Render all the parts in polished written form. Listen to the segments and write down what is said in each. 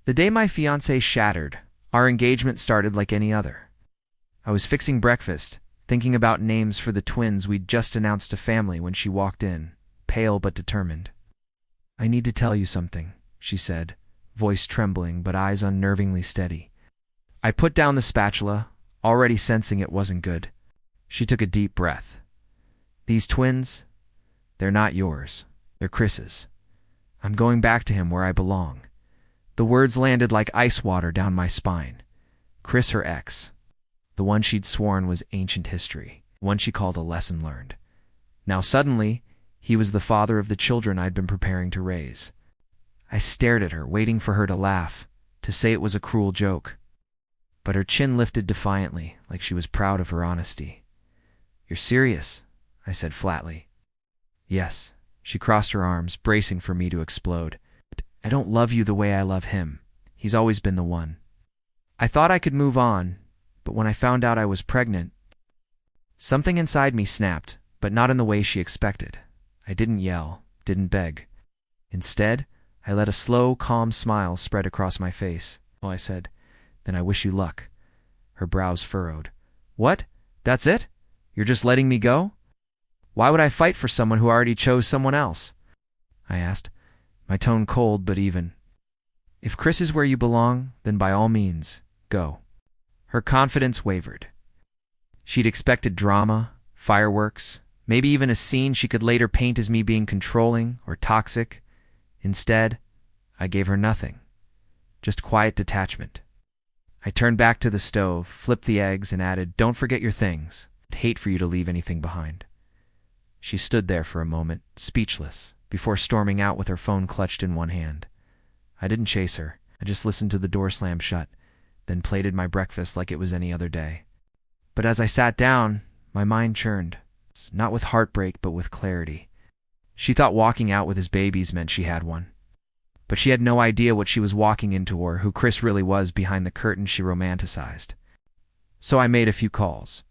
The day my fiancée shattered, our engagement started like any other. I was fixing breakfast, thinking about names for the twins we'd just announced to family when she walked in, pale but determined. "I need to tell you something," she said, voice trembling but eyes unnervingly steady. I put down the spatula, already sensing it wasn't good. She took a deep breath. "These twins, they're not yours. They're Chris's. I'm going back to him where I belong." The words landed like ice water down my spine. Chris, her ex. The one she'd sworn was ancient history. One she called a lesson learned. Now suddenly, he was the father of the children I'd been preparing to raise. I stared at her, waiting for her to laugh, to say it was a cruel joke. But her chin lifted defiantly, like she was proud of her honesty. "You're serious?" I said flatly. "Yes." She crossed her arms, bracing for me to explode. "I don't love you the way I love him. He's always been the one." I thought I could move on, but when I found out I was pregnant, something inside me snapped, but not in the way she expected. I didn't yell, didn't beg. Instead, I let a slow, calm smile spread across my face. "Oh," I said, "then I wish you luck." Her brows furrowed. "What? That's it? You're just letting me go? Why would I fight for someone who already chose someone else?" I asked, my tone cold but even. "If Chris is where you belong, then by all means, go." Her confidence wavered. She'd expected drama, fireworks, maybe even a scene she could later paint as me being controlling or toxic. Instead, I gave her nothing, just quiet detachment. I turned back to the stove, flipped the eggs, and added, "Don't forget your things. I'd hate for you to leave anything behind." She stood there for a moment, speechless, before storming out with her phone clutched in one hand. I didn't chase her. I just listened to the door slam shut, then plated my breakfast like it was any other day. But as I sat down, my mind churned, not with heartbreak but with clarity. She thought walking out with his babies meant she had one. But she had no idea what she was walking into or who Chris really was behind the curtain she romanticized. So I made a few calls.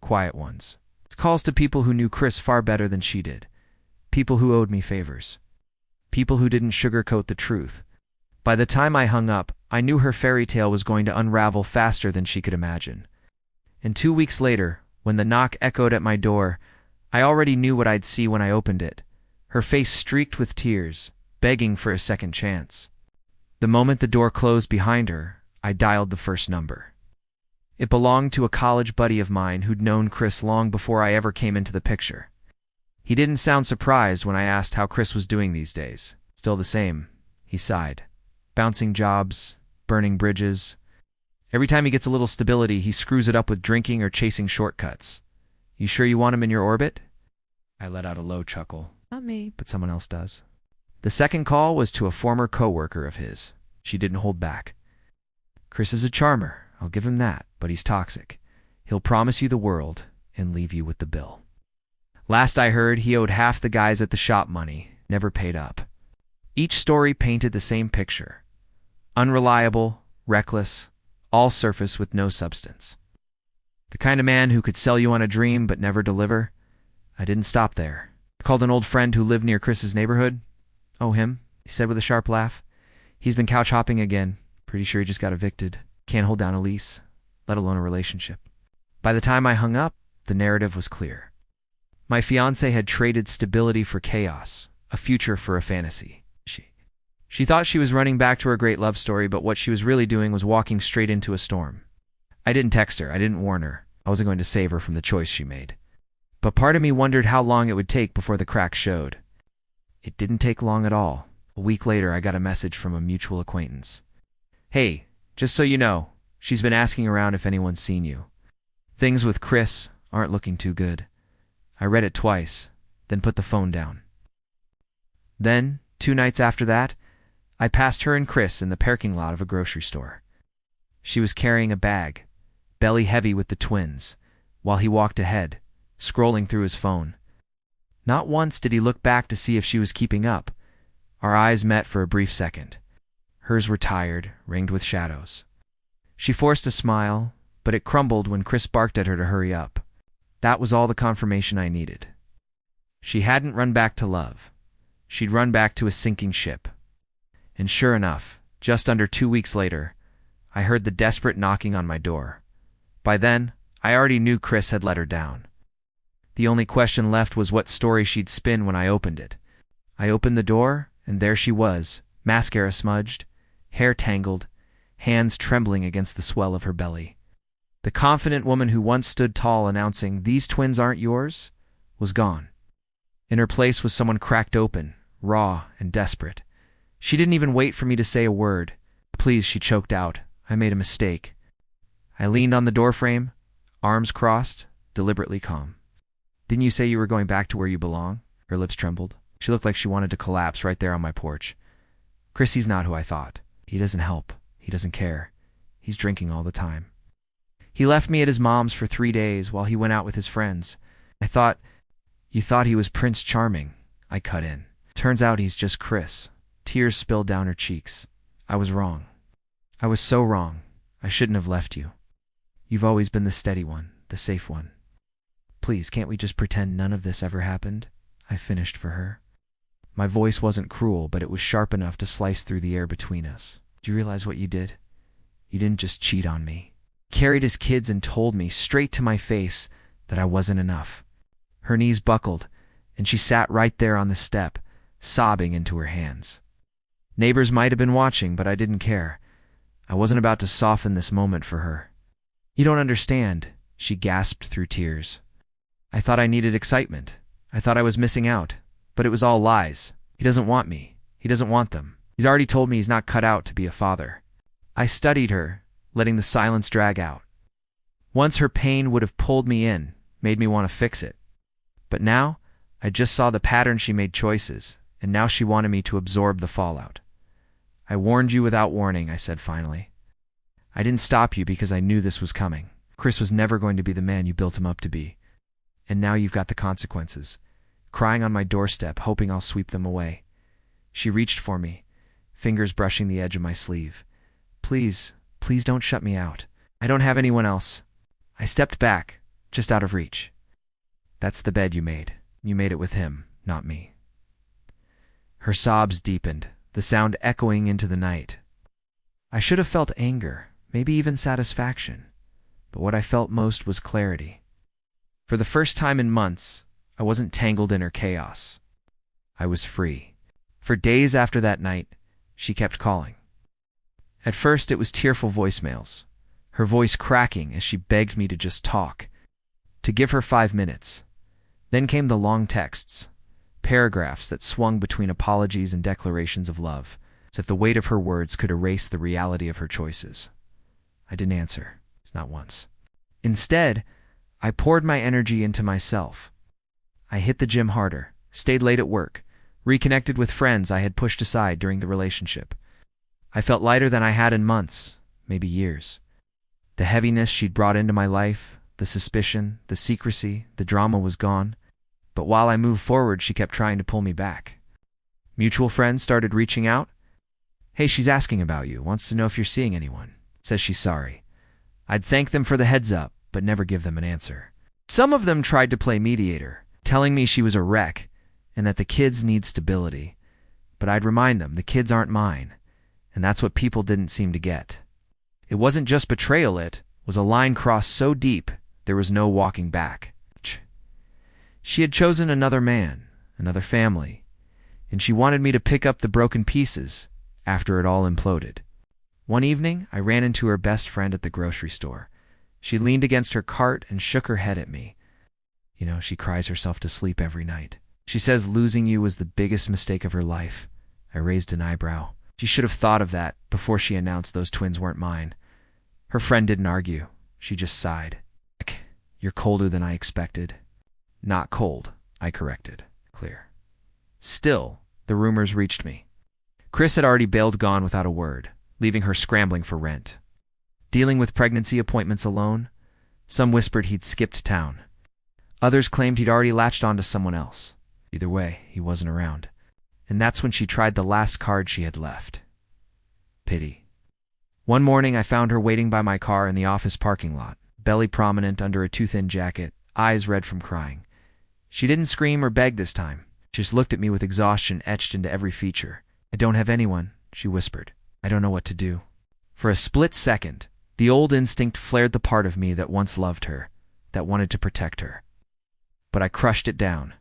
Quiet ones. Calls to people who knew Chris far better than she did. People who owed me favors. People who didn't sugarcoat the truth. By the time I hung up, I knew her fairy tale was going to unravel faster than she could imagine. And 2 weeks later, when the knock echoed at my door, I already knew what I'd see when I opened it. Her face streaked with tears, begging for a second chance. The moment the door closed behind her, I dialed the first number. It belonged to a college buddy of mine who'd known Chris long before I ever came into the picture. He didn't sound surprised when I asked how Chris was doing these days. "Still the same," he sighed. "Bouncing jobs, burning bridges. Every time he gets a little stability, he screws it up with drinking or chasing shortcuts. You sure you want him in your orbit?" I let out a low chuckle. "Not me, but someone else does." The second call was to a former coworker of his. She didn't hold back. "Chris is a charmer, I'll give him that, but he's toxic. He'll promise you the world and leave you with the bill. Last I heard, he owed half the guys at the shop money, never paid up." Each story painted the same picture. Unreliable, reckless, all surface with no substance. The kind of man who could sell you on a dream but never deliver. I didn't stop there. I called an old friend who lived near Chris's neighborhood. "Oh, him?" he said with a sharp laugh. "He's been couch hopping again. Pretty sure he just got evicted. Can't hold down a lease, let alone a relationship." By the time I hung up, the narrative was clear. My fiancée had traded stability for chaos, a future for a fantasy. She thought she was running back to her great love story, but what she was really doing was walking straight into a storm. I didn't text her, I didn't warn her. I wasn't going to save her from the choice she made. But part of me wondered how long it would take before the cracks showed. It didn't take long at all. A week later, I got a message from a mutual acquaintance. "Hey, just so you know, she's been asking around if anyone's seen you. Things with Chris aren't looking too good." I read it twice, then put the phone down. Then, 2 nights after that, I passed her and Chris in the parking lot of a grocery store. She was carrying a bag, belly heavy with the twins, while he walked ahead, scrolling through his phone. Not once did he look back to see if she was keeping up. Our eyes met for a brief second. Hers were tired, ringed with shadows. She forced a smile, but it crumbled when Chris barked at her to hurry up. That was all the confirmation I needed. She hadn't run back to love. She'd run back to a sinking ship. And sure enough, Just under 2 weeks later, I heard the desperate knocking on my door. By then, I already knew Chris had let her down. The only question left was what story she'd spin when I opened it. I opened the door, and there she was, mascara smudged, hair tangled, hands trembling against the swell of her belly. The confident woman who once stood tall announcing, "These twins aren't yours," was gone. In her place was someone cracked open, raw and desperate. She didn't even wait for me to say a word. "Please," she choked out. "I made a mistake." I leaned on the doorframe, arms crossed, deliberately calm. "Didn't you say you were going back to where you belong?" Her lips trembled. She looked like she wanted to collapse right there on my porch. "Chrissy's not who I thought. He doesn't help. He doesn't care. He's drinking all the time. He left me at his mom's for 3 days while he went out with his friends. You thought he was Prince Charming," I cut in. "Turns out he's just Chris." Tears spilled down her cheeks. "I was wrong. I was so wrong. I shouldn't have left you. You've always been the steady one, the safe one. Please, can't we just pretend none of this ever happened?" I finished for her. My voice wasn't cruel, but it was sharp enough to slice through the air between us. "Do you realize what you did? You didn't just cheat on me. He carried his kids and told me, straight to my face, that I wasn't enough." Her knees buckled, and she sat right there on the step, sobbing into her hands. Neighbors might have been watching, but I didn't care. I wasn't about to soften this moment for her. "You don't understand," she gasped through tears. "I thought I needed excitement. I thought I was missing out. But it was all lies. He doesn't want me. He doesn't want them. He's already told me he's not cut out to be a father." I studied her, letting the silence drag out. Once her pain would have pulled me in, made me want to fix it. But now, I just saw the pattern. She made choices, and now she wanted me to absorb the fallout. "I warned you without warning," I said finally. "I didn't stop you because I knew this was coming. Chris was never going to be the man you built him up to be. And now you've got the consequences. Crying on my doorstep, hoping I'll sweep them away." She reached for me, fingers brushing the edge of my sleeve. Please don't shut me out. I don't have anyone else." I stepped back, just out of reach. "That's the bed you made. You made it with him, not me." Her sobs deepened, the sound echoing into the night. I should have felt anger, maybe even satisfaction, but what I felt most was clarity. For the first time in months, I wasn't tangled in her chaos. I was free. For days after that night, she kept calling. At first, it was tearful voicemails, her voice cracking as she begged me to just talk, to give her 5 minutes. Then came the long texts, paragraphs that swung between apologies and declarations of love, as if the weight of her words could erase the reality of her choices. I didn't answer, not once. Instead, I poured my energy into myself. I hit the gym harder, stayed late at work, reconnected with friends I had pushed aside during the relationship. I felt lighter than I had in months, maybe years. The heaviness she'd brought into my life, the suspicion, the secrecy, the drama was gone. But while I moved forward, she kept trying to pull me back. Mutual friends started reaching out. "Hey, she's asking about you, wants to know if you're seeing anyone. Says she's sorry." I'd thank them for the heads up, but never give them an answer. Some of them tried to play mediator, telling me she was a wreck and that the kids need stability. But I'd remind them the kids aren't mine, and that's what people didn't seem to get. It wasn't just betrayal, it was a line crossed so deep there was no walking back. She had chosen another man, another family, and she wanted me to pick up the broken pieces after it all imploded. One evening, I ran into her best friend at the grocery store. She leaned against her cart and shook her head at me. You know, she cries herself to sleep every night. She says losing you was the biggest mistake of her life. I raised an eyebrow. She should have thought of that before she announced those twins weren't mine. Her friend didn't argue. She just sighed. "You're colder than I expected." "Not cold," I corrected. Clear. Still, the rumors reached me. Chris had already bailed gone without a word, leaving her scrambling for rent. Dealing with pregnancy appointments alone, some whispered he'd skipped town. Others claimed he'd already latched onto someone else. Either way, he wasn't around. And that's when she tried the last card she had left. Pity. One morning, I found her waiting by my car in the office parking lot, belly prominent under a too-thin jacket, eyes red from crying. She didn't scream or beg this time. She just looked at me with exhaustion etched into every feature. "I don't have anyone," she whispered. I don't know what to do. For a split second, the old instinct flared the part of me that once loved her, that wanted to protect her. But I crushed it down.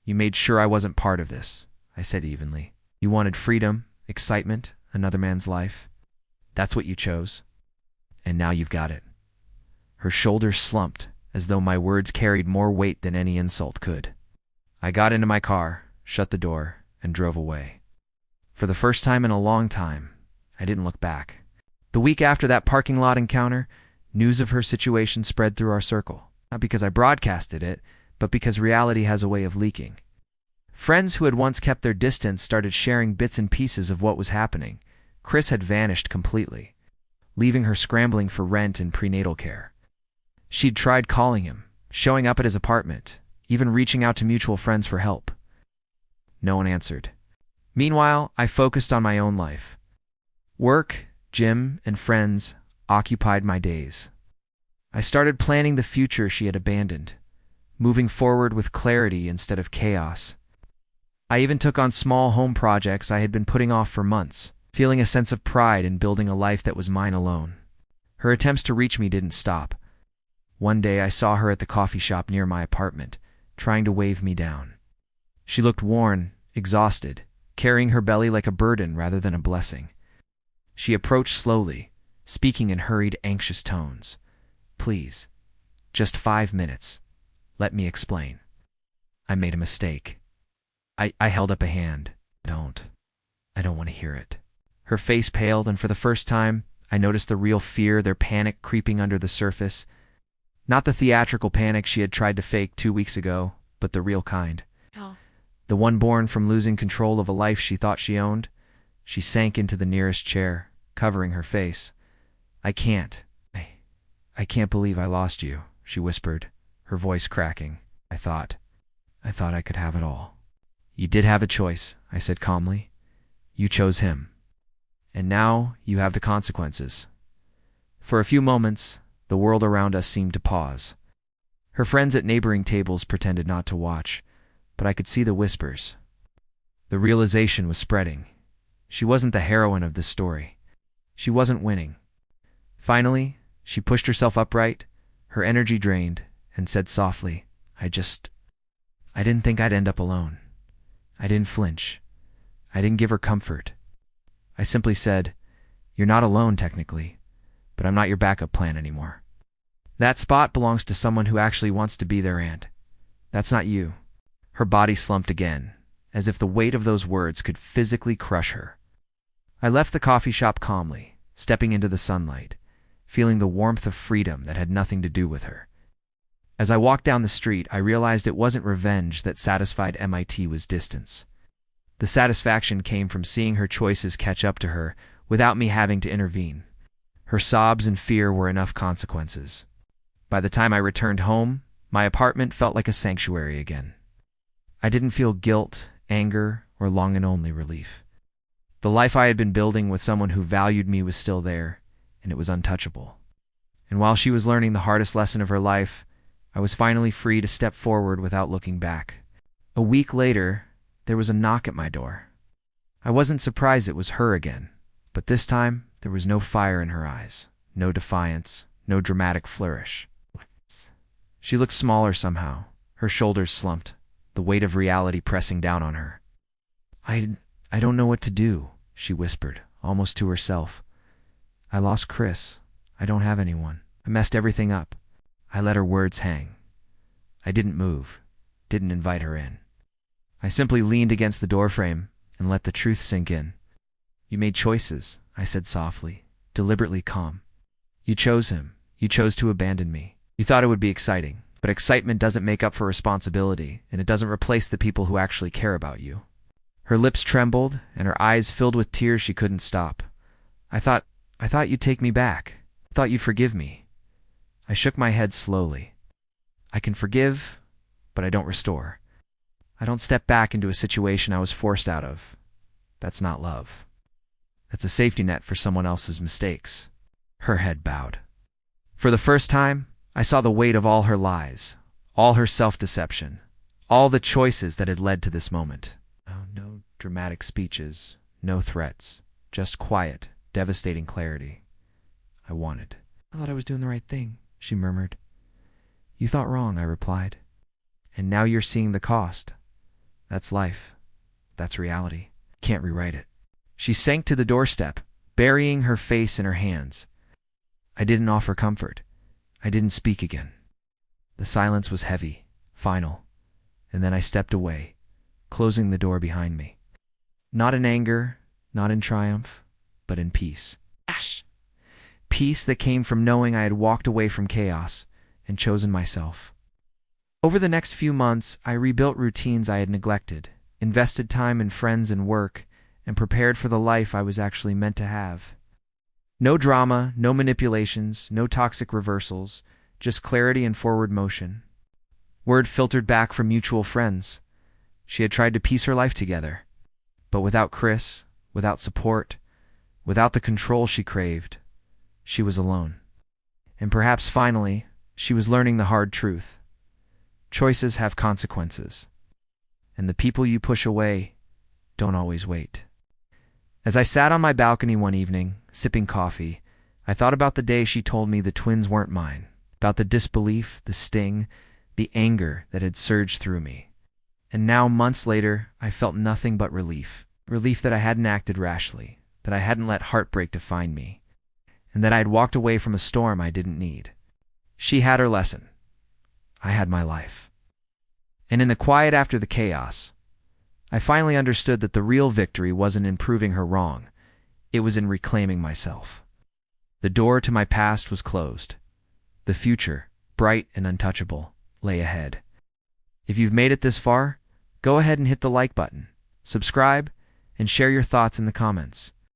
You made sure I wasn't part of this, I said evenly. You wanted freedom, excitement, another man's life. That's what you chose. And now you've got it. Her shoulders slumped, as though my words carried more weight than any insult could. I got into my car, shut the door, and drove away. For the first time in a long time, I didn't look back. The week after that parking lot encounter, news of her situation spread through our circle. Not because I broadcasted it, but because reality has a way of leaking. Friends who had once kept their distance started sharing bits and pieces of what was happening. Chris had vanished completely, leaving her scrambling for rent and prenatal care. She'd tried calling him, showing up at his apartment, even reaching out to mutual friends for help. No one answered. Meanwhile, I focused on my own life. Work, gym, and friends occupied my days. I started planning the future she had abandoned, moving forward with clarity instead of chaos. I even took on small home projects I had been putting off for months, feeling a sense of pride in building a life that was mine alone. Her attempts to reach me didn't stop. One day I saw her at the coffee shop near my apartment, trying to wave me down. She looked worn, exhausted, carrying her belly like a burden rather than a blessing. She approached slowly, speaking in hurried, anxious tones. Please, just 5 minutes. Let me explain. I made a mistake. I held up a hand. I don't want to hear it. Her face paled, and for the first time, I noticed the real fear, their panic creeping under the surface. Not the theatrical panic she had tried to fake 2 weeks ago, but the real kind. Oh. The one born from losing control of a life she thought she owned. She sank into the nearest chair, covering her face. I can't believe I lost you, she whispered, her voice cracking. I thought I could have it all. You did have a choice, I said calmly. You chose him. And now you have the consequences. For a few moments, the world around us seemed to pause. Her friends at neighboring tables pretended not to watch, but I could see the whispers. The realization was spreading. She wasn't the heroine of this story. She wasn't winning. Finally, she pushed herself upright, her energy drained, and said softly, I didn't think I'd end up alone. I didn't flinch. I didn't give her comfort. I simply said, you're not alone technically, but I'm not your backup plan anymore. That spot belongs to someone who actually wants to be their aunt. That's not you. Her body slumped again, as if the weight of those words could physically crush her. I left the coffee shop calmly, stepping into the sunlight, feeling the warmth of freedom that had nothing to do with her. As I walked down the street, I realized it wasn't revenge that satisfied MIT was distance. The satisfaction came from seeing her choices catch up to her without me having to intervene. Her sobs and fear were enough consequences. By the time I returned home, my apartment felt like a sanctuary again. I didn't feel guilt, anger, or long and only relief. The life I had been building with someone who valued me was still there, and it was untouchable. And while she was learning the hardest lesson of her life, I was finally free to step forward without looking back. A week later, there was a knock at my door. I wasn't surprised it was her again, but this time there was no fire in her eyes, no defiance, no dramatic flourish. She looked smaller somehow, her shoulders slumped, the weight of reality pressing down on her. I don't know what to do, she whispered, almost to herself. I lost Chris. I don't have anyone. I messed everything up. I let her words hang. I didn't move, didn't invite her in. I simply leaned against the doorframe and let the truth sink in. You made choices, I said softly, deliberately calm. You chose him. You chose to abandon me. You thought it would be exciting, but excitement doesn't make up for responsibility, and it doesn't replace the people who actually care about you. Her lips trembled, and her eyes filled with tears she couldn't stop. I thought you'd take me back. I thought you'd forgive me. I shook my head slowly. I can forgive, but I don't restore. I don't step back into a situation I was forced out of. That's not love. That's a safety net for someone else's mistakes. Her head bowed. For the first time, I saw the weight of all her lies, all her self-deception, all the choices that had led to this moment. Oh, no dramatic speeches, no threats, just quiet, devastating clarity. I wanted. I thought I was doing the right thing, she murmured. You thought wrong, I replied. And now you're seeing the cost. That's life. That's reality. Can't rewrite it. She sank to the doorstep, burying her face in her hands. I didn't offer comfort. I didn't speak again. The silence was heavy, final, and then I stepped away, closing the door behind me. Not in anger, not in triumph, but in peace. Peace that came from knowing I had walked away from chaos and chosen myself. Over the next few months, I rebuilt routines I had neglected, invested time in friends and work, and prepared for the life I was actually meant to have. No drama, no manipulations, no toxic reversals, just clarity and forward motion. Word filtered back from mutual friends. She had tried to piece her life together, but without Chris, without support, without the control she craved, she was alone. And perhaps finally, she was learning the hard truth. Choices have consequences, and the people you push away don't always wait. As I sat on my balcony one evening, sipping coffee, I thought about the day she told me the twins weren't mine, about the disbelief, the sting, the anger that had surged through me. And now, months later, I felt nothing but relief. Relief that I hadn't acted rashly, that I hadn't let heartbreak define me, and that I had walked away from a storm I didn't need. She had her lesson. I had my life. And in the quiet after the chaos, I finally understood that the real victory wasn't in proving her wrong. It was in reclaiming myself. The door to my past was closed. The future, bright and untouchable, lay ahead. If you've made it this far, go ahead and hit the like button, subscribe, and share your thoughts in the comments.